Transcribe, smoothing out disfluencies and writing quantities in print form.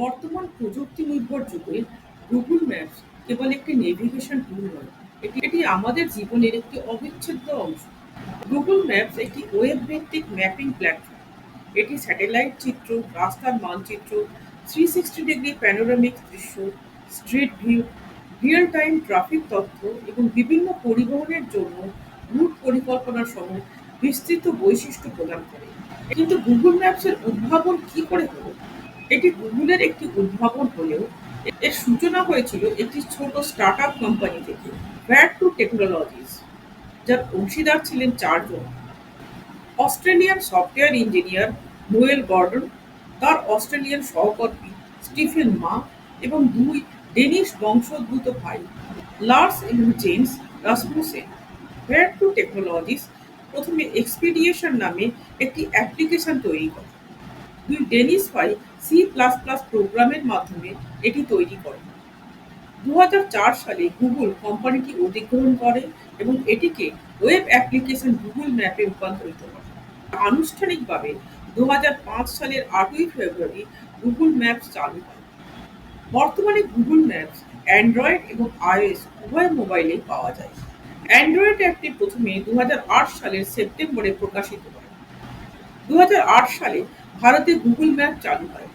বর্তমান প্রযুক্তি নির্ভর যুগে গুগল ম্যাপস কেবল একটি নেভিগেশন টুল নয়, এটি আমাদের জীবনের একটি অবিচ্ছেদ্য অংশ। গুগল ম্যাপস একটি ওয়েব ভিত্তিক ম্যাপিং প্ল্যাটফর্ম। এটি স্যাটেলাইট চিত্র, রাস্তার মানচিত্র, 360 ডিগ্রি প্যানোরামিক দৃশ্য, street view, real time traffic তথ্য এবং বিভিন্ন পরিবহনের জন্য রুট পরিকল্পনা সহ বিস্তৃত বৈশিষ্ট্য প্রদান করে। কিন্তু গুগল ম্যাপসের উদ্ভাবন কি করে হলো? এটি গুগলের একটি উদ্ভাবন হলেও এর সূচনা হয়েছিল একটি ছোট স্টার্টআপ কোম্পানি থেকে, ভ্যাট টু টেকনোলজিস, যার অংশীদার ছিলেন চারজন: Australian software engineer Noel Gordon, তার অস্ট্রেলিয়ান সহকর্মী স্টিফেন মা এবং দুই ডেনিশ বংশোদ্ভূত ভাই লার্স এবং James Rasmussen. Where two Technologies প্রথমে এক্সপিডিয়েশন নামে একটি অ্যাপ্লিকেশন তৈরি করে। দুই ডেনিশ ভাই C++ প্রোগ্রামের মাধ্যমে এটি তৈরি করে। ২০০৪ সালে গুগল কোম্পানিটি অধিগ্রহণ করে এবং এটিকে ওয়েব অ্যাপ্লিকেশন গুগল ম্যাপে রূপান্তরিত করে। আনুষ্ঠানিকভাবে ২০০৫ সালের ৮ই ফেব্রুয়ারি গুগল ম্যাপস চালু হয়। বর্তমানে গুগল ম্যাপস অ্যান্ড্রয়েড এবং iOS উভয় মোবাইলেই পাওয়া যায়। অ্যান্ড্রয়েড অ্যাপটি প্রথমে ২০০৮ সালের সেপ্টেম্বরে প্রকাশিত হয়। ২০০৮ সালে ভারতে গুগল ম্যাপ চালু হয়।